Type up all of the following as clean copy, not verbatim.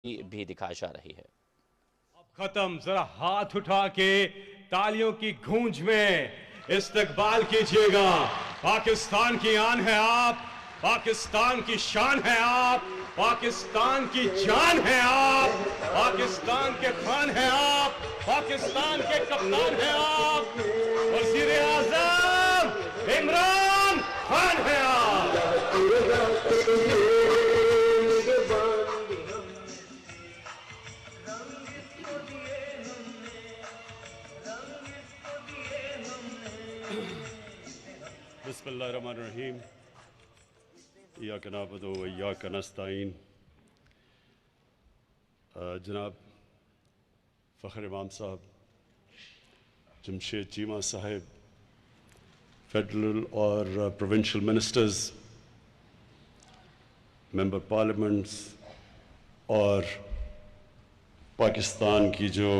بھی دکھائی جا رہی ہے۔ ختم، ذرا ہاتھ اٹھا کے تالیوں کی گونج میں استقبال کیجئے گا۔ پاکستان کی آن ہے آپ، پاکستان کی شان ہے آپ، پاکستان کی جان ہے آپ، پاکستان کے خان ہیں آپ، پاکستان کے کپتان ہیں آپ، وزیر اعظم عمران خان ہیں آپ۔ بسم اللہ الرحمن الرحیم، ایاک نعبد و ایاک نستعین۔ جناب فخر امام صاحب، جمشید چیمہ صاحب، فیڈرل اور پروونشل منسٹرز، ممبر پارلیمنٹس اور پاکستان کی جو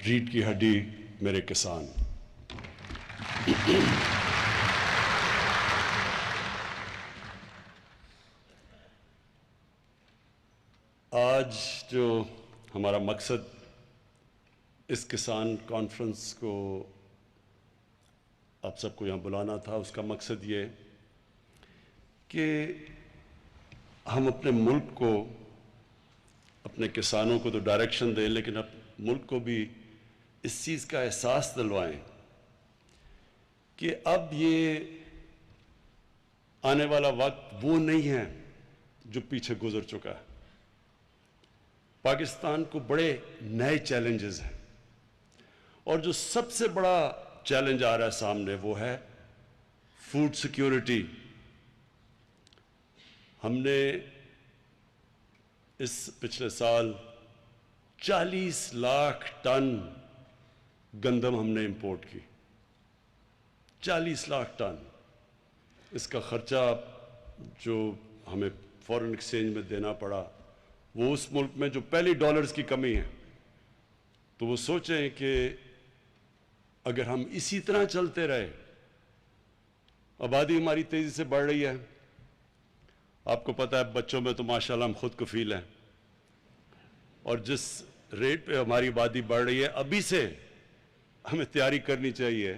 ریڑھ کی ہڈی میرے کسان، آج جو ہمارا مقصد اس کسان کانفرنس کو آپ سب کو یہاں بلانا تھا، اس کا مقصد یہ کہ ہم اپنے ملک کو، اپنے کسانوں کو تو ڈائریکشن دیں، لیکن ملک کو بھی اس چیز کا احساس دلوائیں کہ اب یہ آنے والا وقت وہ نہیں ہے جو پیچھے گزر چکا ہے۔ پاکستان کو بڑے نئے چیلنجز ہیں، اور جو سب سے بڑا چیلنج آ رہا ہے سامنے وہ ہے فوڈ سیکیورٹی۔ ہم نے اس پچھلے سال 40 لاکھ ٹن گندم ہم نے امپورٹ کی، 40 لاکھ ٹن۔ اس کا خرچہ جو ہمیں فورن ایکسچینج میں دینا پڑا، وہ اس ملک میں جو پہلی ڈالرز کی کمی ہے، تو وہ سوچیں کہ اگر ہم اسی طرح چلتے رہے، آبادی ہماری تیزی سے بڑھ رہی ہے، آپ کو پتہ ہے بچوں میں تو ماشاءاللہ ہم خود کفیل ہیں، اور جس ریٹ پہ ہماری آبادی بڑھ رہی ہے، ابھی سے ہمیں تیاری کرنی چاہیے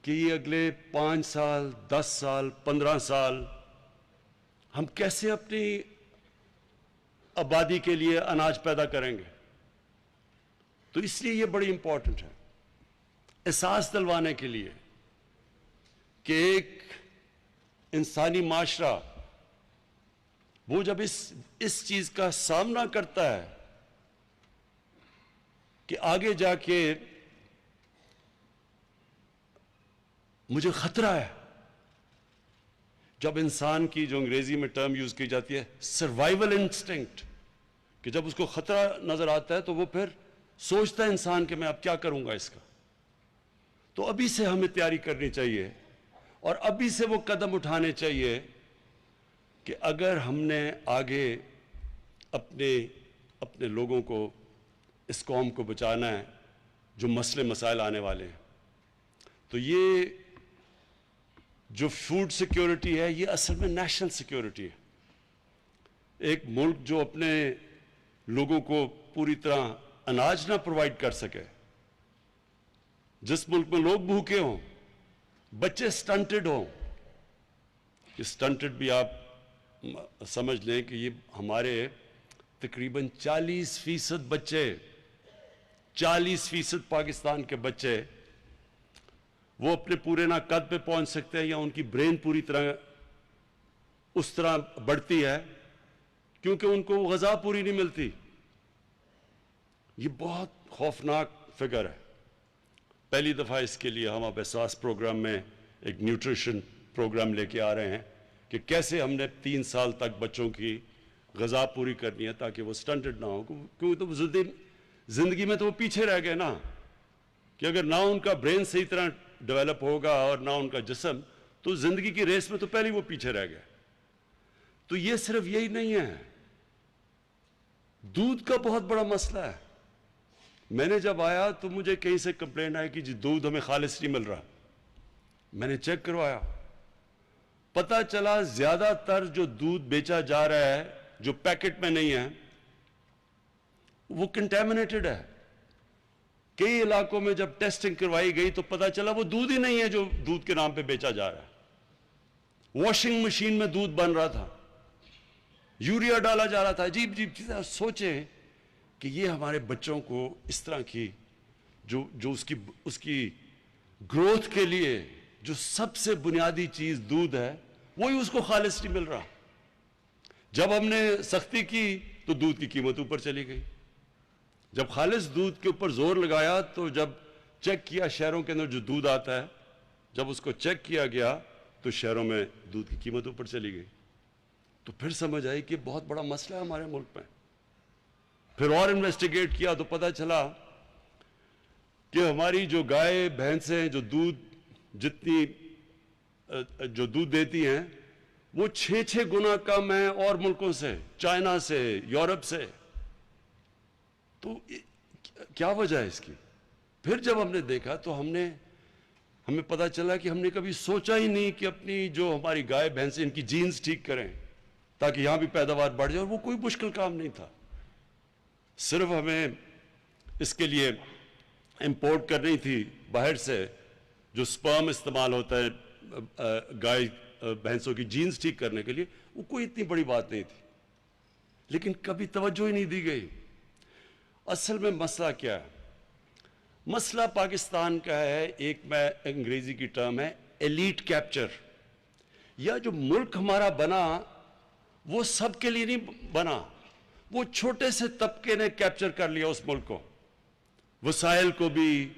کہ یہ اگلے 5 سال، 10 سال، 15 سال ہم کیسے اپنی آبادی کے لیے اناج پیدا کریں گے۔ تو اس لیے یہ بڑی امپورٹنٹ ہے، احساس دلوانے کے لیے کہ ایک انسانی معاشرہ وہ جب اس چیز کا سامنا کرتا ہے کہ آگے جا کے مجھے خطرہ ہے، جب انسان کی جو انگریزی میں ٹرم یوز کی جاتی ہے سروائیول انسٹنکٹ، کہ جب اس کو خطرہ نظر آتا ہے تو وہ پھر سوچتا ہے انسان کہ میں اب کیا کروں گا اس کا۔ تو ابھی سے ہمیں تیاری کرنی چاہیے، اور ابھی سے وہ قدم اٹھانے چاہیے کہ اگر ہم نے آگے اپنے لوگوں کو، اس قوم کو بچانا ہے جو مسئلے مسائل آنے والے ہیں، تو یہ جو فوڈ سیکیورٹی ہے یہ اصل میں نیشنل سیکیورٹی ہے۔ ایک ملک جو اپنے لوگوں کو پوری طرح اناج نہ پرووائڈ کر سکے، جس ملک میں لوگ بھوکے ہوں، بچے سٹنٹڈ ہوں، یہ سٹنٹڈ بھی آپ سمجھ لیں کہ یہ ہمارے تقریباً 40% بچے، 40% پاکستان کے بچے وہ اپنے پورے نہ قد پہ پہنچ سکتے ہیں، یا ان کی برین پوری طرح اس طرح بڑھتی ہے کیونکہ ان کو غذا پوری نہیں ملتی۔ یہ بہت خوفناک فگر ہے۔ پہلی دفعہ اس کے لیے ہم اب احساس پروگرام میں ایک نیوٹریشن پروگرام لے کے آ رہے ہیں کہ کیسے ہم نے 3 سال تک بچوں کی غذا پوری کرنی ہے تاکہ وہ سٹنٹڈ نہ ہو، کیونکہ تو زندگی میں تو وہ پیچھے رہ گئے نا، کہ اگر نہ ان کا برین صحیح طرح ڈیولپ ہوگا اور نہ ان کا جسم، تو زندگی کی ریس میں تو پہلے وہ پیچھے رہ گئے۔ تو یہ صرف یہی نہیں ہے، دودھ کا بہت بڑا مسئلہ ہے۔ میں نے جب آیا تو مجھے کہیں سے کمپلین آئی کہ جی دودھ ہمیں خالص نہیں مل رہا۔ میں نے چیک کروایا، پتہ چلا زیادہ تر جو دودھ بیچا جا رہا ہے جو پیکٹ میں نہیں ہے وہ کنٹامنیٹڈ ہے. کئی علاقوں میں جب ٹیسٹنگ کروائی گئی تو پتا چلا وہ دودھ ہی نہیں ہے جو دودھ کے نام پہ بیچا جا رہا ہے. واشنگ مشین میں دودھ بن رہا تھا, یوریا ڈالا جا رہا تھا, عجیب عجیب چیزیں. سوچیں کہ یہ ہمارے بچوں کو اس طرح کی جو اس کی گروتھ کے لیے جو سب سے بنیادی چیز دودھ ہے, وہی اس کو خالص نہیں مل رہا. جب ہم نے سختی کی تو دودھ کی قیمت اوپر چلی گئی. جب خالص دودھ کے اوپر زور لگایا تو جب چیک کیا شہروں کے اندر جو دودھ آتا ہے, جب اس کو چیک کیا گیا تو شہروں میں دودھ کی قیمت اوپر چلی گئی. تو پھر سمجھ آئی کہ بہت بڑا مسئلہ ہے ہمارے ملک میں. پھر اور انویسٹیگیٹ کیا تو پتا چلا کہ ہماری جو گائے بھینسیں جو دودھ دیتی ہیں وہ 6 گنا کم ہے اور ملکوں سے, چائنا سے, یورپ سے. تو کیا وجہ ہے اس کی؟ پھر جب ہم نے دیکھا تو ہمیں پتا چلا کہ ہم نے کبھی سوچا ہی نہیں کہ اپنی جو ہماری گائے بھینسیں ان کی جینز ٹھیک کریں تاکہ یہاں بھی پیداوار بڑھ جائے. اور وہ کوئی مشکل کام نہیں تھا, صرف ہمیں اس کے لیے امپورٹ کرنی تھی باہر سے جو سپرم استعمال ہوتا ہے گائے بھینسوں کی جینز ٹھیک کرنے کے لیے. وہ کوئی اتنی بڑی بات نہیں تھی, لیکن کبھی توجہ ہی نہیں دی گئی. اصل میں مسئلہ کیا ہے؟ مسئلہ پاکستان کا ہے, ایک میں انگریزی کی ٹرم ہے ایلیٹ کیپچر. یا جو ملک ہمارا بنا وہ سب کے لیے نہیں بنا, وہ چھوٹے سے طبقے نے کیپچر کر لیا اس ملک کو, وسائل کو بھی,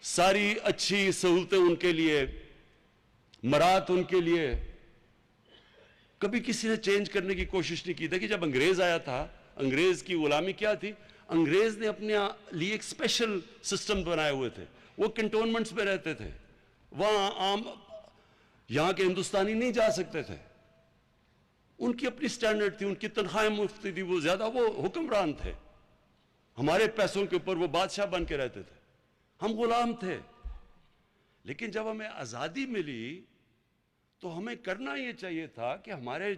ساری اچھی سہولتیں ان کے لیے, مرات ان کے لیے. کبھی کسی نے چینج کرنے کی کوشش نہیں کی. دیکھیں جب انگریز آیا تھا, انگریز کی غلامی کیا تھی؟ انگریز نے اپنے لیے ایک اسپیشل سسٹم بنائے ہوئے تھے. وہ کنٹونمنٹس میں رہتے تھے, وہاں عام یہاں کے ہندوستانی نہیں جا سکتے تھے. ان کی اپنی سٹینڈرڈ تھی, ان کی تنخواہیں مفت تھی, وہ زیادہ وہ حکمران تھے. ہمارے پیسوں کے اوپر وہ بادشاہ بن کے رہتے تھے, ہم غلام تھے. لیکن جب ہمیں آزادی ملی تو ہمیں کرنا یہ چاہیے تھا کہ ہمارے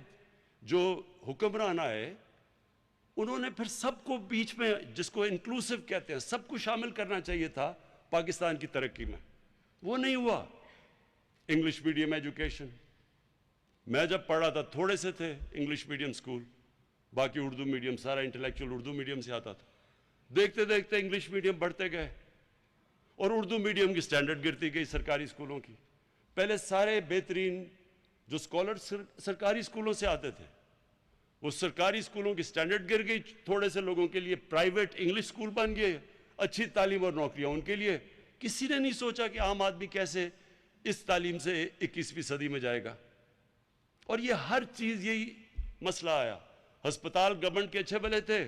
جو حکمران آئے انہوں نے پھر سب کو بیچ میں, جس کو انکلوسیو کہتے ہیں, سب کو شامل کرنا چاہیے تھا پاکستان کی ترقی میں. وہ نہیں ہوا. انگلش میڈیم ایجوکیشن, میں جب پڑھا تھا تھوڑے سے تھے انگلش میڈیم سکول, باقی اردو میڈیم, سارا انٹلیکچوئل اردو میڈیم سے آتا تھا. دیکھتے دیکھتے انگلش میڈیم بڑھتے گئے اور اردو میڈیم کی سٹینڈرڈ گرتی گئی سرکاری اسکولوں کی. پہلے سارے بہترین جو اسکالر سرکاری اسکولوں سے آتے تھے, وہ سرکاری اسکولوں کی سٹینڈرڈ گر گئی. تھوڑے سے لوگوں کے لیے پرائیویٹ انگلش اسکول بن گئے, اچھی تعلیم اور نوکریاں ان کے لیے. کسی نے نہیں سوچا کہ عام آدمی کیسے اس تعلیم سے 21ویں صدی میں جائے گا. اور یہ ہر چیز یہی مسئلہ آیا. ہسپتال گورنمنٹ کے اچھے بھلے تھے,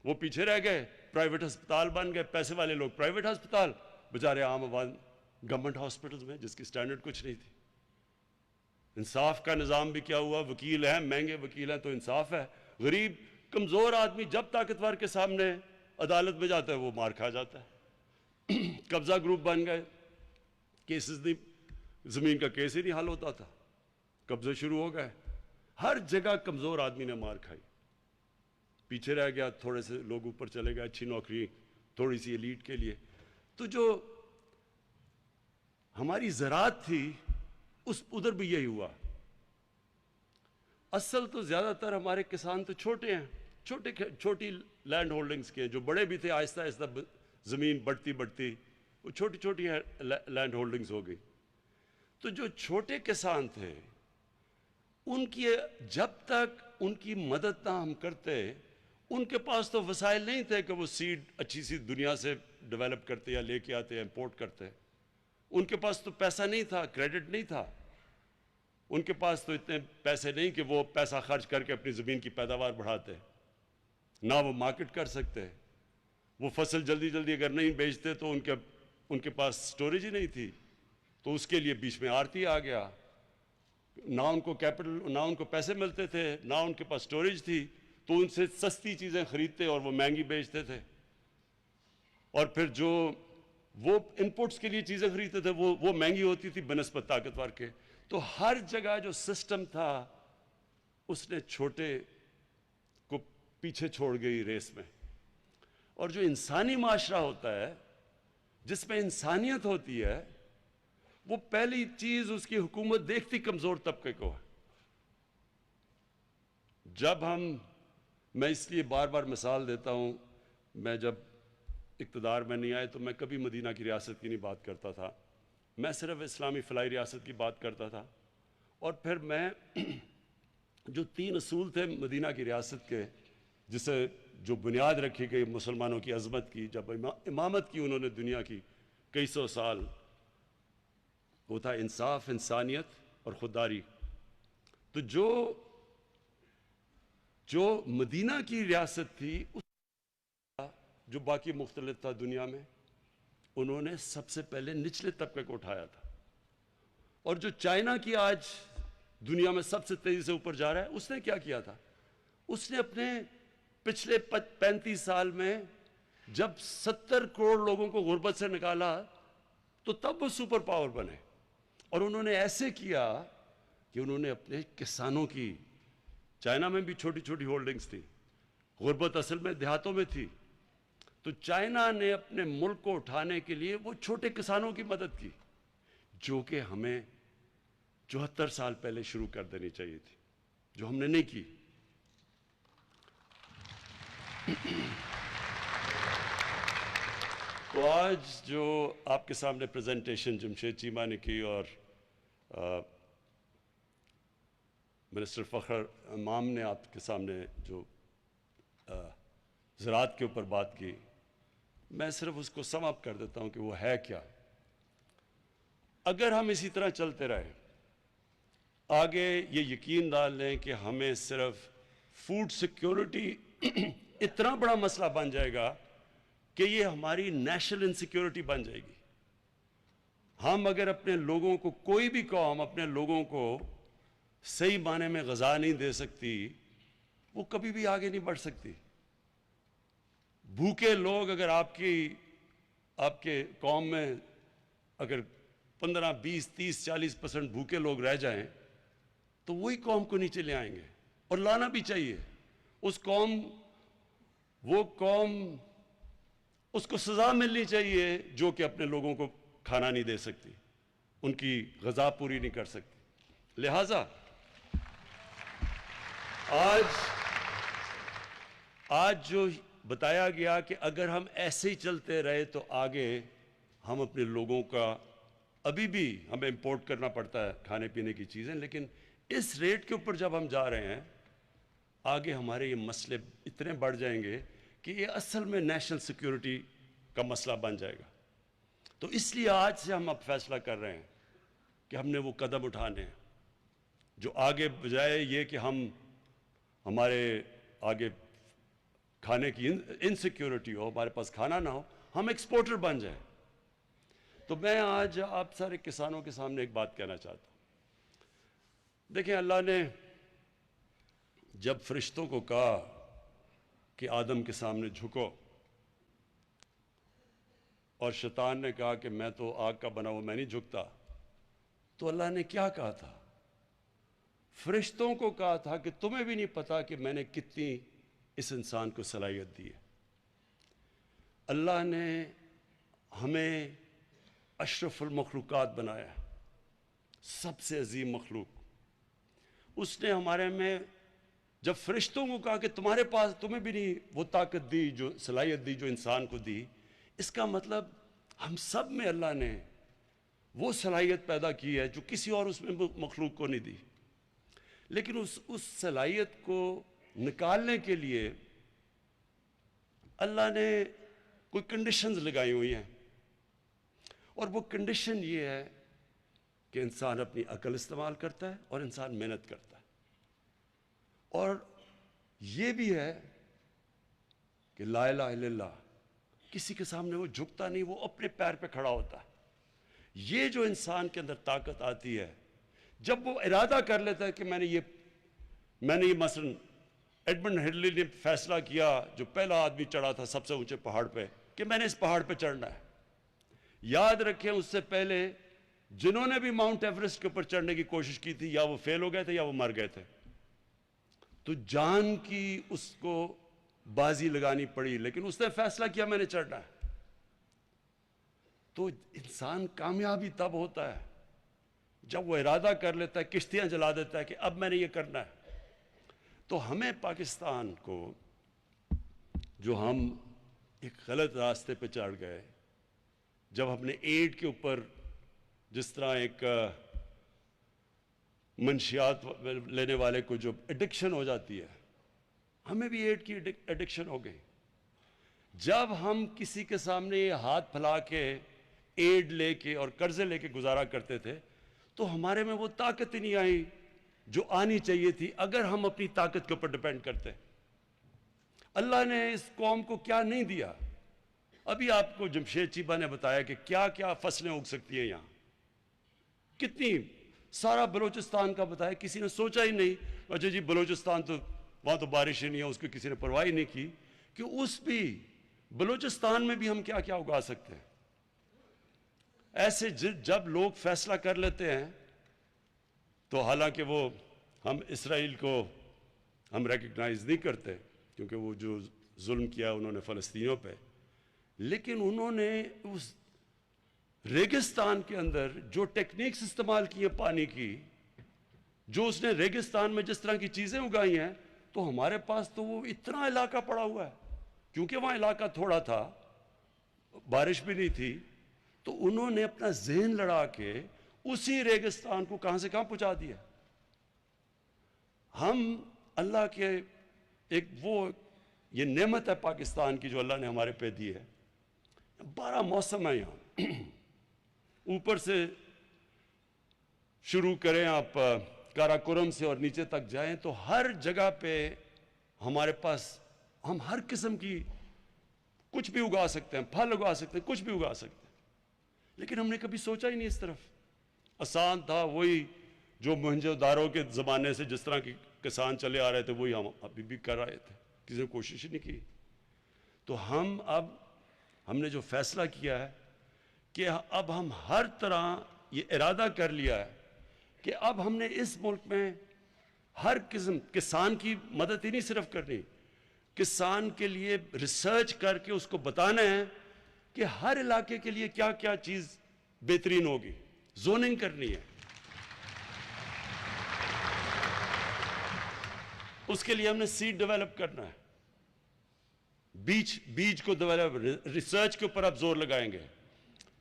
وہ پیچھے رہ گئے, پرائیویٹ ہسپتال بن گئے, پیسے والے لوگ پرائیویٹ ہسپتال, بچارے عام عوام گورنمنٹ ہاسپٹلز میں جس کی سٹینڈرڈ کچھ نہیں تھی. انصاف کا نظام بھی کیا ہوا؟ وکیل ہیں, مہنگے وکیل ہیں تو انصاف ہے. غریب کمزور آدمی جب طاقتور کے سامنے عدالت میں جاتا ہے وہ مار کھا جاتا ہے. قبضہ گروپ بن گئے, کیسز نہیں, زمین کا کیس ہی نہیں حل ہوتا تھا, قبضے شروع ہو گئے. ہر جگہ کمزور آدمی نے مار کھائی, پیچھے رہ گیا, تھوڑے سے لوگ اوپر چلے گئے, اچھی نوکری تھوڑی سی ایلیٹ کے لیے. تو جو ہماری زراعت تھی ادھر بھی یہی ہوا. اصل تو زیادہ تر ہمارے کسان تو چھوٹے ہیں, چھوٹی لینڈ ہولڈنگز کے, جو بڑے بھی تھے آہستہ آہستہ زمین بڑھتی وہ چھوٹی لینڈ ہولڈنگز ہو گئی. تو جو چھوٹے کسان تھے ان کی جب تک ان کی مدد نہ ہم کرتے, ان کے پاس تو وسائل نہیں تھے کہ وہ سیڈ اچھی سی دنیا سے ڈیولپ کرتے یا لے کے آتے, امپورٹ کرتے. ان کے پاس تو پیسہ نہیں تھا, کریڈٹ نہیں تھا. ان کے پاس تو اتنے پیسے نہیں کہ وہ پیسہ خرچ کر کے اپنی زمین کی پیداوار بڑھاتے, نہ وہ مارکیٹ کر سکتے. وہ فصل جلدی اگر نہیں بیچتے تو ان کے پاس سٹوریج ہی نہیں تھی, تو اس کے لیے بیچ میں آڑتی آ گیا. نہ ان کو کیپٹل, نہ ان کو پیسے ملتے تھے, نہ ان کے پاس سٹوریج تھی, تو ان سے سستی چیزیں خریدتے اور وہ مہنگی بیچتے تھے. اور پھر جو وہ انپوٹس کے لیے چیزیں خریدتے تھے وہ مہنگی ہوتی تھی بنسبت طاقتور کے. تو ہر جگہ جو سسٹم تھا اس نے چھوٹے کو پیچھے چھوڑ گئی ریس میں. اور جو انسانی معاشرہ ہوتا ہے جس میں انسانیت ہوتی ہے وہ پہلی چیز اس کی حکومت دیکھتی کمزور طبقے کو ہے. میں اس لیے بار بار مثال دیتا ہوں, میں جب اقتدار میں نہیں آئے تو میں کبھی مدینہ کی ریاست کی نہیں بات کرتا تھا, میں صرف اسلامی فلاحی ریاست کی بات کرتا تھا. اور پھر میں جو 3 اصول تھے مدینہ کی ریاست کے, جسے جو بنیاد رکھی گئی مسلمانوں کی عظمت کی, جب امامت کی انہوں نے دنیا کی کئی سو سال, وہ تھا انصاف, انسانیت اور خودداری. تو جو مدینہ کی ریاست تھی جو باقی مختلف تھا دنیا میں, انہوں نے سب سے پہلے نچلے طبقے کو اٹھایا تھا. اور جو چائنا کی آج دنیا میں سب سے تیزی سے اوپر جا رہا ہے, اس نے کیا کیا تھا؟ اس نے اپنے پچھلے 35 سال میں جب 70 کروڑ لوگوں کو غربت سے نکالا تو تب وہ سپر پاور بنے. اور انہوں نے ایسے کیا کہ انہوں نے اپنے کسانوں کی, چائنا میں بھی چھوٹی چھوٹی ہولڈنگز تھی, غربت اصل میں دیہاتوں میں تھی, تو چائنا نے اپنے ملک کو اٹھانے کے لیے وہ چھوٹے کسانوں کی مدد کی, جو کہ ہمیں 74 سال پہلے شروع کر دینی چاہیے تھی, جو ہم نے نہیں کی. تو آج جو آپ کے سامنے پریزنٹیشن جمشید چیمہ نے کی اور منسٹر فخر امام نے آپ کے سامنے جو زراعت کے اوپر بات کی, میں صرف اس کو سم اپ کر دیتا ہوں کہ وہ ہے کیا. اگر ہم اسی طرح چلتے رہے آگے, یہ یقین ڈال لیں کہ ہمیں صرف فوڈ سیکیورٹی اتنا بڑا مسئلہ بن جائے گا کہ یہ ہماری نیشنل انسیکیورٹی بن جائے گی. ہم اگر اپنے لوگوں کو, کوئی بھی قوم اپنے لوگوں کو صحیح معنی میں غذا نہیں دے سکتی, وہ کبھی بھی آگے نہیں بڑھ سکتی. بھوکے لوگ اگر آپ کے قوم میں اگر 15, 20, 30, 40% بھوکے لوگ رہ جائیں تو وہی قوم کو نیچے لے آئیں گے, اور لانا بھی چاہیے. وہ قوم اس کو سزا ملنی چاہیے جو کہ اپنے لوگوں کو کھانا نہیں دے سکتی, ان کی غذا پوری نہیں کر سکتی. لہٰذا آج جو بتایا گیا کہ اگر ہم ایسے ہی چلتے رہے تو آگے ہم اپنے لوگوں کا, ابھی بھی ہمیں امپورٹ کرنا پڑتا ہے کھانے پینے کی چیزیں, لیکن اس ریٹ کے اوپر جب ہم جا رہے ہیں آگے ہمارے یہ مسئلے اتنے بڑھ جائیں گے کہ یہ اصل میں نیشنل سیکیورٹی کا مسئلہ بن جائے گا. تو اس لیے آج سے ہم اب فیصلہ کر رہے ہیں کہ ہم نے وہ قدم اٹھانے ہیں جو آگے بجائے یہ کہ ہمارے آگے کھانے کی انسیکیورٹی ہو, ہمارے پاس کھانا نہ ہو, ہم ایکسپورٹر بن جائیں. تو میں آج آپ سارے کسانوں کے سامنے ایک بات کہنا چاہتا ہوں. دیکھیں, اللہ نے جب فرشتوں کو کہا کہ آدم کے سامنے جھکو, اور شیطان نے کہا کہ میں تو آگ کا بنا ہوا, میں نہیں جھکتا, تو اللہ نے کیا کہا تھا؟ فرشتوں کو کہا تھا کہ تمہیں بھی نہیں پتا کہ میں نے کتنی اس انسان کو صلاحیت دی ہے. اللہ نے ہمیں اشرف المخلوقات بنایا, سب سے عظیم مخلوق. اس نے ہمارے میں جب فرشتوں کو کہا کہ تمہارے پاس, تمہیں بھی نہیں وہ طاقت دی, جو صلاحیت دی جو انسان کو دی, اس کا مطلب ہم سب میں اللہ نے وہ صلاحیت پیدا کی ہے جو کسی اور اس میں مخلوق کو نہیں دی. لیکن اس صلاحیت کو نکالنے کے لیے اللہ نے کوئی کنڈیشنز لگائی ہوئی ہیں, اور وہ کنڈیشن یہ ہے کہ انسان اپنی عقل استعمال کرتا ہے اور انسان محنت کرتا ہے, اور یہ بھی ہے کہ لا الہ الا اللہ, کسی کے سامنے وہ جھکتا نہیں, وہ اپنے پیر پہ کھڑا ہوتا ہے. یہ جو انسان کے اندر طاقت آتی ہے جب وہ ارادہ کر لیتا ہے کہ میں نے یہ مثلا ایڈمنڈ ہلری نے فیصلہ کیا, جو پہلا آدمی چڑھا تھا سب سے اونچے پہاڑ پہ, کہ میں نے اس پہاڑ پہ چڑھنا ہے. یاد رکھیں اس سے پہلے جنہوں نے بھی ماؤنٹ ایوریسٹ کے اوپر چڑھنے کی کوشش کی تھی, یا وہ فیل ہو گئے تھے یا وہ مر گئے تھے. تو جان کی اس کو بازی لگانی پڑی، لیکن اس نے فیصلہ کیا میں نے چڑھنا ہے۔ تو انسان کامیابی تب ہوتا ہے جب وہ ارادہ کر لیتا ہے، کشتیاں جلا دیتا ہے کہ اب میں نے یہ کرنا ہے۔ تو ہمیں پاکستان کو، جو ہم ایک غلط راستے پہ چڑھ گئے، جب ہم نے ایڈ کے اوپر جس طرح ایک منشیات لینے والے کو جو ایڈکشن ہو جاتی ہے، ہمیں بھی ایڈ کی ایڈکشن ہو گئی۔ جب ہم کسی کے سامنے ہاتھ پھیلا کے ایڈ لے کے اور قرضے لے کے گزارا کرتے تھے تو ہمارے میں وہ طاقت ہی نہیں آئی جو آنی چاہیے تھی اگر ہم اپنی طاقت کے اوپر ڈیپینڈ کرتے۔ اللہ نے اس قوم کو کیا نہیں دیا۔ ابھی آپ کو جمشید چیبہ نے بتایا کہ کیا کیا فصلیں اگ سکتی ہیں یہاں، کتنی، سارا بلوچستان کا بتایا، کسی نے سوچا ہی نہیں اچھا جی بلوچستان تو وہاں تو بارش ہی نہیں ہے، اس کو کسی نے پرواہ ہی نہیں کی کہ اس بھی بلوچستان میں بھی ہم کیا کیا اگا سکتے ہیں۔ ایسے جب لوگ فیصلہ کر لیتے ہیں تو حالانکہ وہ ہم اسرائیل کو ہم ریکگنائز نہیں کرتے کیونکہ وہ جو ظلم کیا انہوں نے فلسطینیوں پہ، لیکن انہوں نے اس ریگستان کے اندر جو ٹیکنیکس استعمال کی ہیں پانی کی، جو اس نے ریگستان میں جس طرح کی چیزیں اگائی ہیں، تو ہمارے پاس تو وہ اتنا علاقہ پڑا ہوا ہے، کیونکہ وہاں علاقہ تھوڑا تھا، بارش بھی نہیں تھی، تو انہوں نے اپنا ذہن لڑا کے اسی ریگستان کو کہاں سے کہاں پہنچا دیا۔ ہم اللہ کے ایک وہ یہ نعمت ہے پاکستان کی جو اللہ نے ہمارے پہ دی ہے، 12 موسم ہے یہاں، اوپر سے شروع کریں آپ کاراکورم سے اور نیچے تک جائیں تو ہر جگہ پہ ہمارے پاس ہم ہر قسم کی کچھ بھی اگا سکتے ہیں، پھل اگا سکتے ہیں، کچھ بھی اگا سکتے ہیں، لیکن ہم نے کبھی سوچا ہی نہیں اس طرف۔ آسان تھا وہی جو موہنجو داڑو کے زمانے سے جس طرح کے کسان چلے آ رہے تھے وہی ہم ابھی بھی کر رہے تھے، کسی نے کوشش ہی نہیں کی۔ تو ہم نے جو فیصلہ کیا ہے کہ اب ہم ہر طرح یہ ارادہ کر لیا ہے کہ اب ہم نے اس ملک میں ہر قسم کسان کی مدد ہی نہیں صرف کرنی، کسان کے لیے ریسرچ کر کے اس کو بتانا ہے کہ ہر علاقے کے لیے کیا کیا چیز بہترین ہوگی، زوننگ کرنی ہے۔ اس کے لیے ہم نے سیڈ ڈیولپ کرنا ہے، بیج کو ڈیولپ، ریسرچ کے اوپر اب زور لگائیں گے۔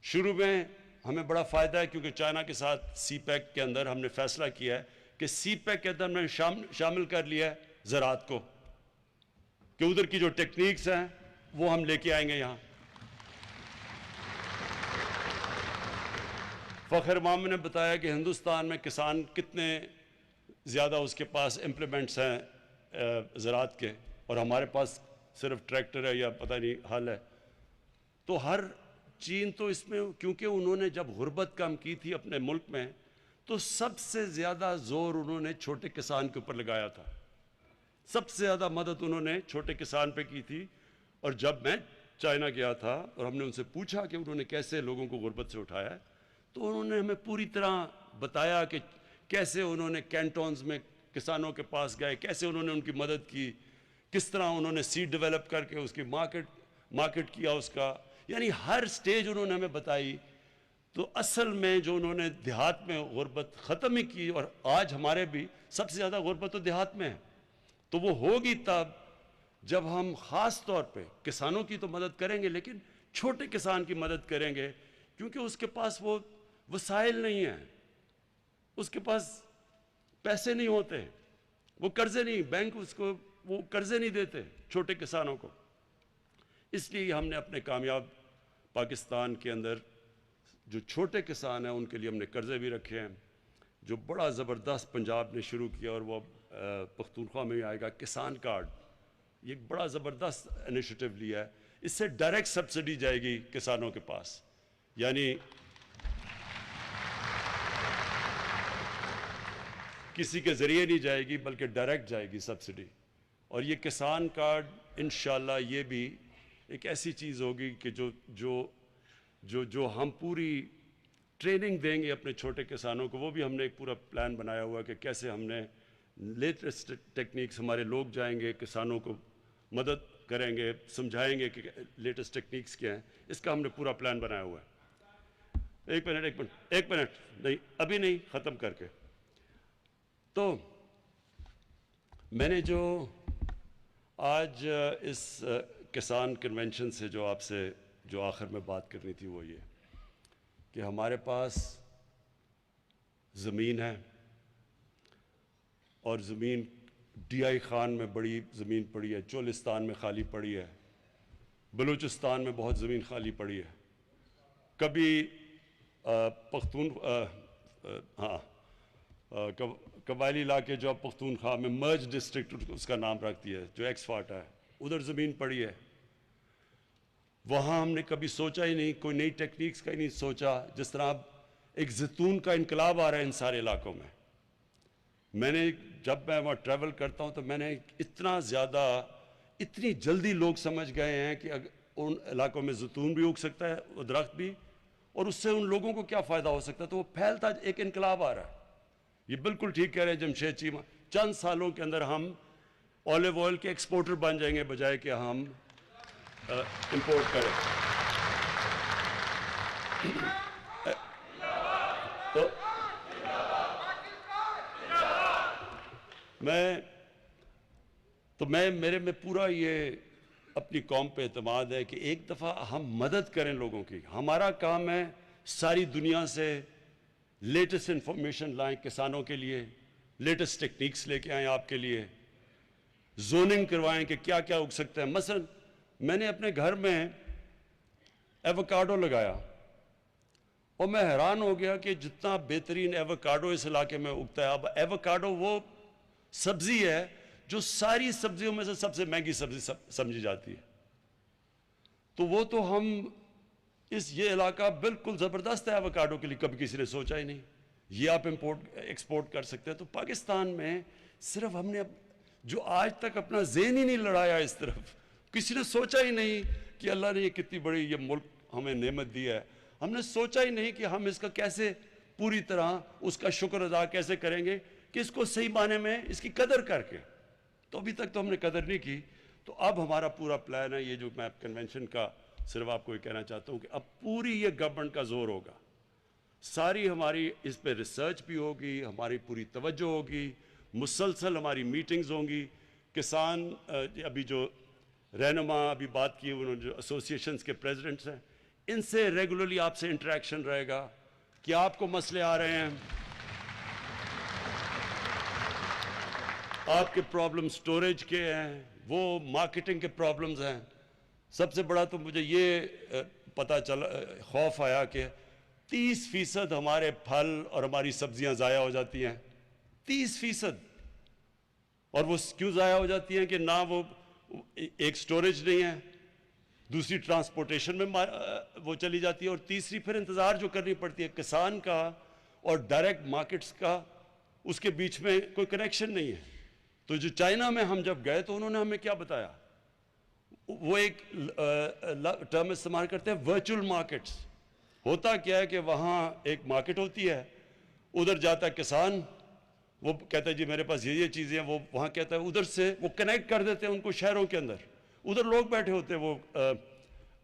شروع میں ہمیں بڑا فائدہ ہے کیونکہ چائنا کے ساتھ سی پیک کے اندر ہم نے فیصلہ کیا ہے کہ سی پیک کے اندر ہم نے شامل کر لیا ہے زراعت کو، کہ ادھر کی جو ٹیکنیکس ہیں وہ ہم لے کے آئیں گے یہاں۔ فخر امام نے بتایا کہ ہندوستان میں کسان کتنے زیادہ اس کے پاس امپلیمنٹس ہیں زراعت کے، اور ہمارے پاس صرف ٹریکٹر ہے یا پتہ نہیں ہل ہے۔ تو ہر چین تو اس میں کیونکہ انہوں نے جب غربت کم کی تھی اپنے ملک میں تو سب سے زیادہ زور انہوں نے چھوٹے کسان کے اوپر لگایا تھا، سب سے زیادہ مدد انہوں نے چھوٹے کسان پہ کی تھی۔ اور جب میں چائنا گیا تھا اور ہم نے ان سے پوچھا کہ انہوں نے کیسے لوگوں کو غربت سے اٹھایا ہے تو انہوں نے ہمیں پوری طرح بتایا کہ کیسے انہوں نے کینٹونز میں کسانوں کے پاس گئے، کیسے انہوں نے ان کی مدد کی، کس طرح انہوں نے سیڈ ڈیولپ کر کے اس کی مارکیٹ کیا اس کا، یعنی ہر سٹیج انہوں نے ہمیں بتائی۔ تو اصل میں جو انہوں نے دیہات میں غربت ختم ہی کی، اور آج ہمارے بھی سب سے زیادہ غربت تو دیہات میں ہے، تو وہ ہوگی تب جب ہم خاص طور پہ کسانوں کی تو مدد کریں گے لیکن چھوٹے کسان کی مدد کریں گے، کیونکہ اس کے پاس وہ وسائل نہیں ہیں، اس کے پاس پیسے نہیں ہوتے، وہ قرضے نہیں، بینک اس کو وہ قرضے نہیں دیتے چھوٹے کسانوں کو۔ اس لیے ہم نے اپنے کامیاب پاکستان کے اندر جو چھوٹے کسان ہیں ان کے لیے ہم نے قرضے بھی رکھے ہیں، جو بڑا زبردست پنجاب نے شروع کیا اور وہ پختونخوا میں بھی آئے گا، کسان کارڈ، یہ ایک بڑا زبردست انیشیٹو لیا ہے۔ اس سے ڈائریکٹ سبسڈی جائے گی کسانوں کے پاس، یعنی کسی کے ذریعے نہیں جائے گی بلکہ ڈائریکٹ جائے گی سبسڈی۔ اور یہ کسان کارڈ انشاءاللہ یہ بھی ایک ایسی چیز ہوگی کہ جو ہم پوری ٹریننگ دیں گے اپنے چھوٹے کسانوں کو، وہ بھی ہم نے ایک پورا پلان بنایا ہوا کہ کیسے ہم نے لیٹسٹ ٹیکنیکس، ہمارے لوگ جائیں گے کسانوں کو مدد کریں گے, سمجھائیں گے کہ لیٹسٹ ٹیکنیکس کیا ہیں. اس کا ہم نے پورا پلان بنایا ہوا ہے. ایک منٹ نہیں, ابھی نہیں, ختم کر کے. تو میں نے جو آج اس کسان کنونشن سے جو آپ سے جو آخر میں بات کرنی تھی وہ یہ کہ ہمارے پاس زمین ہے, اور زمین ڈی آئی خان میں بڑی زمین پڑی ہے, چولستان میں خالی پڑی ہے, بلوچستان میں بہت زمین خالی پڑی ہے. کبھی قبائلی علاقے جو اب پختونخوا میں مرج ڈسٹرکٹ اس کا نام رکھتی ہے, جو ایکس فاٹا ہے, ادھر زمین پڑی ہے. وہاں ہم نے کبھی سوچا ہی نہیں, کوئی نئی ٹیکنیکس کا ہی نہیں سوچا. جس طرح اب ایک زیتون کا انقلاب آ رہا ہے ان سارے علاقوں میں. میں نے جب میں وہاں ٹریول کرتا ہوں تو میں نے اتنا زیادہ, اتنی جلدی لوگ سمجھ گئے ہیں کہ ان علاقوں میں زیتون بھی اگ سکتا ہے, وہ درخت بھی, اور اس سے ان لوگوں کو کیا فائدہ ہو سکتا ہے. تو وہ پھیلتا ایک انقلاب آ رہا ہے. یہ بالکل ٹھیک کہہ رہے ہیں جمشید چیمہ, چند سالوں کے اندر ہم اولیو آئل کے ایکسپورٹر بن جائیں گے بجائے کہ ہم امپورٹ کریں. تو میرے میں پورا یہ اپنی قوم پہ اعتماد ہے کہ ایک دفعہ ہم مدد کریں لوگوں کی. ہمارا کام ہے ساری دنیا سے لیٹسٹ انفارمیشن لائیں کسانوں کے لیے, لیٹسٹ ٹیکنیکس لے کے آئیں آپ کے لیے, زوننگ کروائیں کہ کیا کیا اگ سکتا ہے. مثلا میں نے اپنے گھر میں ایووکاڈو لگایا اور میں حیران ہو گیا کہ جتنا بہترین ایووکاڈو اس علاقے میں اگتا ہے. اب ایووکاڈو وہ سبزی ہے جو ساری سبزیوں میں سے سب سے مہنگی سبزی سمجھی جاتی ہے. تو وہ تو ہم یہ علاقہ بالکل زبردست ہے ایووکاڈو کے لیے, کبھی کسی نے سوچا ہی نہیں. یہ آپ ایکسپورٹ کر سکتے ہیں. تو پاکستان میں صرف ہم نے جو آج تک اپنا ذہن ہی نہیں لڑایا اس طرف, کسی نے سوچا ہی نہیں کہ اللہ نے یہ کتنی بڑی یہ ملک ہمیں نعمت دی ہے. ہم نے سوچا ہی نہیں کہ ہم اس کا کیسے پوری طرح اس کا شکر ادا کیسے کریں گے کہ اس کو صحیح معنی میں اس کی قدر کر کے. تو ابھی تک تو ہم نے قدر نہیں کی. تو اب ہمارا پورا پلان ہے, یہ جو میں کنونشن کا صرف آپ کو یہ کہنا چاہتا ہوں کہ اب پوری یہ گورنمنٹ کا زور ہوگا, ساری ہماری اس پہ ریسرچ بھی ہوگی, ہماری پوری توجہ ہوگی, مسلسل ہماری میٹنگز ہوں گی. کسان ابھی جو رہنما ابھی بات کی انہوں نے جو ایسوسیشنز کے پریزیڈنٹس ہیں, ان سے ریگولرلی آپ سے انٹریکشن رہے گا کہ آپ کو مسئلے آ رہے ہیں, آپ کے پرابلم سٹوریج کے ہیں, وہ مارکیٹنگ کے پرابلمز ہیں. سب سے بڑا تو مجھے یہ پتہ چلا, خوف آیا کہ 30% ہمارے پھل اور ہماری سبزیاں ضائع ہو جاتی ہیں. 30%. اور وہ کیوں ضائع ہو جاتی ہیں کہ نہ وہ ایک سٹوریج نہیں ہے, دوسری ٹرانسپورٹیشن میں وہ چلی جاتی ہے, اور تیسری پھر انتظار جو کرنی پڑتی ہے کسان کا اور ڈائریکٹ مارکیٹس کا, اس کے بیچ میں کوئی کنیکشن نہیں ہے. تو جو چائنا میں ہم جب گئے تو انہوں نے ہمیں کیا بتایا, وہ ایک ٹرم استعمال کرتے ہیں ورچوئل مارکیٹس. ہوتا کیا ہے کہ وہاں ایک مارکیٹ ہوتی ہے, ادھر جاتا ہے کسان, وہ کہتا ہے جی میرے پاس یہ چیزیں ہیں, وہ وہاں کہتا ہے, ادھر سے وہ کنیکٹ کر دیتے ہیں ان کو شہروں کے اندر. ادھر لوگ بیٹھے ہوتے ہیں, وہ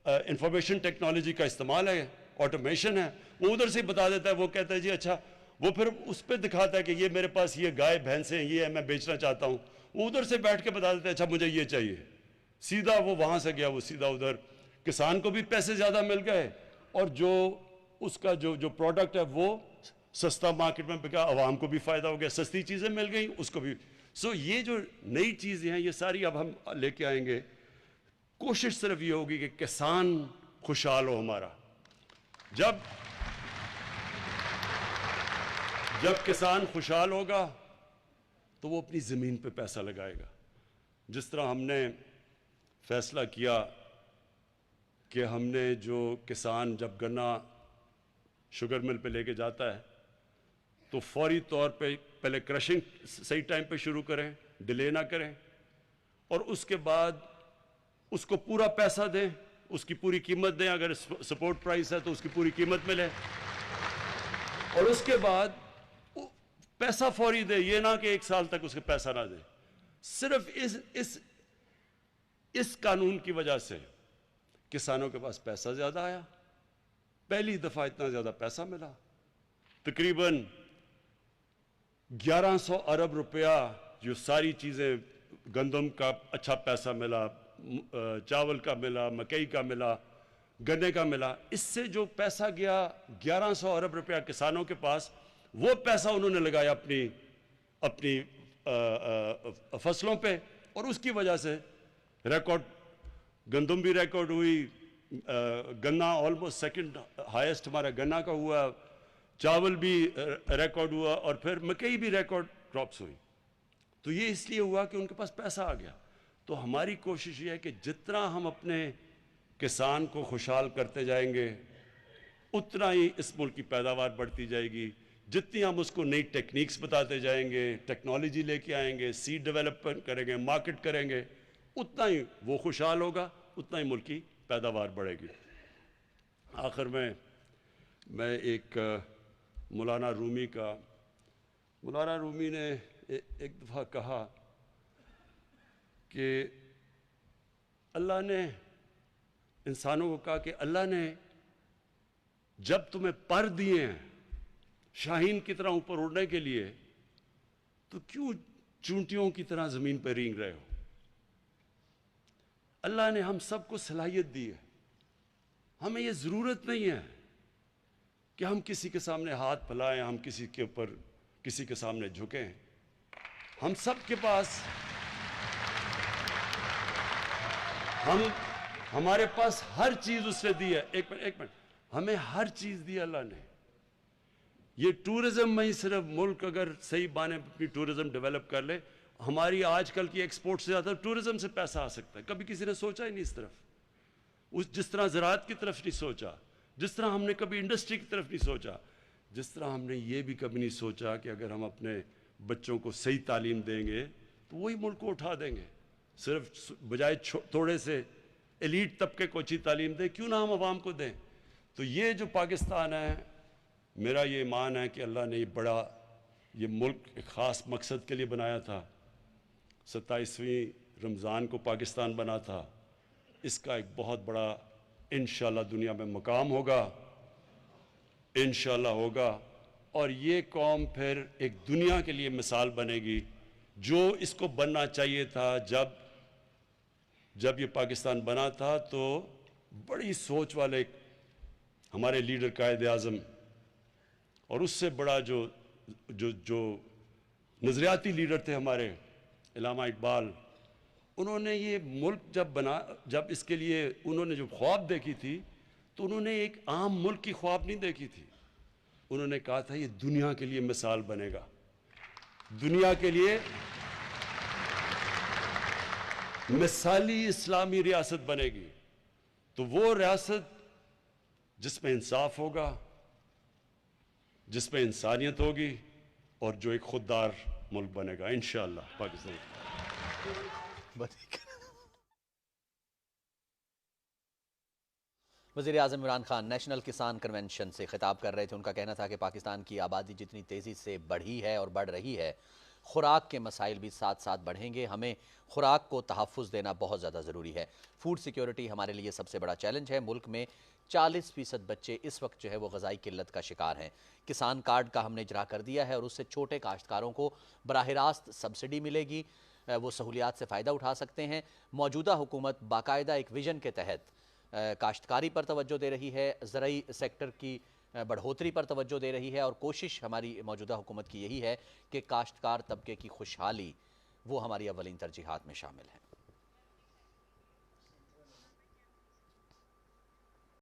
انفارمیشن ٹیکنالوجی کا استعمال ہے, آٹومیشن ہے, وہ ادھر سے بتا دیتا ہے. وہ کہتا ہے جی اچھا, وہ پھر اس پہ دکھاتا ہے کہ یہ میرے پاس یہ گائے بھینسیں ہیں, یہ ہے میں بیچنا چاہتا ہوں. وہ ادھر سے بیٹھ کے بتا دیتا ہے اچھا مجھے یہ چاہیے. سیدھا وہ وہاں سے گیا, وہ سیدھا ادھر. کسان کو بھی پیسے زیادہ مل گئے, اور جو اس کا جو پروڈکٹ ہے وہ سستا مارکیٹ میں بکا, عوام کو بھی فائدہ ہو گیا, سستی چیزیں مل گئیں اس کو بھی. یہ جو نئی چیزیں ہیں یہ ساری اب ہم لے کے آئیں گے. کوشش صرف یہ ہوگی کہ کسان خوشحال ہو ہمارا. جب کسان خوشحال ہوگا تو وہ اپنی زمین پہ پیسہ لگائے گا. جس طرح ہم نے فیصلہ کیا کہ ہم نے جو کسان جب گنا شوگر مل پہ لے کے جاتا ہے تو فوری طور پہ پہلے کرشنگ صحیح ٹائم پہ شروع کریں, ڈیلے نہ کریں, اور اس کے بعد اس کو پورا پیسہ دیں, اس کی پوری قیمت دیں. اگر سپورٹ پرائس ہے تو اس کی پوری قیمت ملے, اور اس کے بعد پیسہ فوری دے. یہ نہ کہ 1 سال تک اس کے پیسہ نہ دے. صرف اس اس قانون کی وجہ سے کسانوں کے پاس پیسہ زیادہ آیا، پہلی دفعہ اتنا زیادہ پیسہ ملا، تقریباً 1100 ارب روپیہ، جو ساری چیزیں، گندم کا اچھا پیسہ ملا، چاول کا ملا، مکئی کا ملا، گنے کا ملا، اس سے جو پیسہ گیا 1100 ارب روپیہ کسانوں کے پاس، وہ پیسہ انہوں نے لگایا اپنی فصلوں پہ، اور اس کی وجہ سے ریکارڈ گندم بھی ریکارڈ ہوئی، گنا آلموسٹ سیکنڈ ہائیسٹ ہمارا گنا کا ہوا، چاول بھی ریکارڈ ہوا، اور پھر مکئی بھی ریکارڈ کراپس ہوئی۔ تو یہ اس لیے ہوا کہ ان کے پاس پیسہ آ گیا۔ تو ہماری کوشش یہ ہے کہ جتنا ہم اپنے کسان کو خوشحال کرتے جائیں گے، اتنا ہی اس ملک کی پیداوار بڑھتی جائے گی۔ جتنی ہم اس کو نئی ٹیکنیکس بتاتے جائیں گے، ٹیکنالوجی لے کے آئیں گے، سیڈ ڈیولپمنٹ کریں گے، مارکیٹ کریں گے، اتنا ہی وہ خوشحال ہوگا، اتنا ہی ملک کی پیداوار بڑھے گی۔ آخر میں ایک مولانا رومی نے ایک دفعہ کہا کہ اللہ نے انسانوں کو کہا کہ اللہ نے جب تمہیں پر دیے ہیں شاہین کی طرح اوپر اڑنے کے لیے، تو کیوں چونٹیوں کی طرح زمین پہ رینگ رہے ہو؟ اللہ نے ہم سب کو صلاحیت دی ہے، ہمیں یہ ضرورت نہیں ہے کہ ہم کسی کے سامنے ہاتھ پھیلائیں، ہم کسی کے سامنے جھکیں۔ ہم سب کے پاس، ہمارے پاس ہر چیز اس نے دی ہے۔ ایک منٹ، ہمیں ہر چیز دی اللہ نے۔ یہ ٹورزم میں ہی صرف ملک اگر صحیح بانے اپنی ٹورزم ڈیولپ کر لے، ہماری آج کل کی ایکسپورٹ سے زیادہ ٹورزم سے پیسہ آ سکتا ہے۔ کبھی کسی نے سوچا ہی نہیں اس طرف، جس طرح زراعت کی طرف نہیں سوچا، جس طرح ہم نے کبھی انڈسٹری کی طرف نہیں سوچا، جس طرح ہم نے یہ بھی کبھی نہیں سوچا کہ اگر ہم اپنے بچوں کو صحیح تعلیم دیں گے تو وہی ملک کو اٹھا دیں گے۔ صرف بجائے تھوڑے سے ایلیٹ طبقے کو اچھی تعلیم دیں، کیوں نہ ہم عوام کو دیں؟ تو یہ جو پاکستان ہے، میرا یہ ایمان ہے کہ اللہ نے یہ ملک ایک خاص مقصد کے لیے بنایا تھا۔ 27ویں رمضان کو پاکستان بنا تھا، اس کا ایک بہت بڑا انشاءاللہ دنیا میں مقام ہوگا، انشاءاللہ ہوگا، اور یہ قوم پھر ایک دنیا کے لیے مثال بنے گی، جو اس کو بننا چاہیے تھا۔ جب یہ پاکستان بنا تھا تو بڑی سوچ والے ہمارے لیڈر قائد اعظم، اور اس سے بڑا جو نظریاتی لیڈر تھے ہمارے علامہ اقبال، انہوں نے یہ ملک جب اس کے لیے انہوں نے جو خواب دیکھی تھی، تو انہوں نے ایک عام ملک کی خواب نہیں دیکھی تھی، انہوں نے کہا تھا یہ دنیا کے لیے مثال بنے گا، دنیا کے لیے مثالی اسلامی ریاست بنے گی۔ تو وہ ریاست جس میں انصاف ہوگا، جس میں انسانیت ہوگی، اور جو ایک خوددار ملک بنے گا انشاءاللہ پاکستان۔ وزیر اعظم عمران خان نیشنل کسان کنونشن سے خطاب کر رہے تھے۔ ان کا کہنا تھا کہ پاکستان کی آبادی جتنی تیزی سے بڑھی ہے اور بڑھ رہی ہے، خوراک کے مسائل بھی ساتھ ساتھ بڑھیں گے۔ ہمیں خوراک کو تحفظ دینا بہت زیادہ ضروری ہے۔ فوڈ سیکیورٹی ہمارے لیے سب سے بڑا چیلنج ہے۔ ملک میں 40% بچے اس وقت جو ہے وہ غذائی قلت کا شکار ہیں۔ کسان کارڈ کا ہم نے اجرا کر دیا ہے، اور اس سے چھوٹے کاشتکاروں کو براہ راست سبسڈی ملے گی، وہ سہولیات سے فائدہ اٹھا سکتے ہیں۔ موجودہ حکومت باقاعدہ ایک ویژن کے تحت کاشتکاری پر توجہ دے رہی ہے، زرعی سیکٹر کی بڑھوتری پر توجہ دے رہی ہے، اور کوشش ہماری موجودہ حکومت کی یہی ہے کہ کاشتکار طبقے کی خوشحالی وہ ہماری اولین ترجیحات میں شامل ہے۔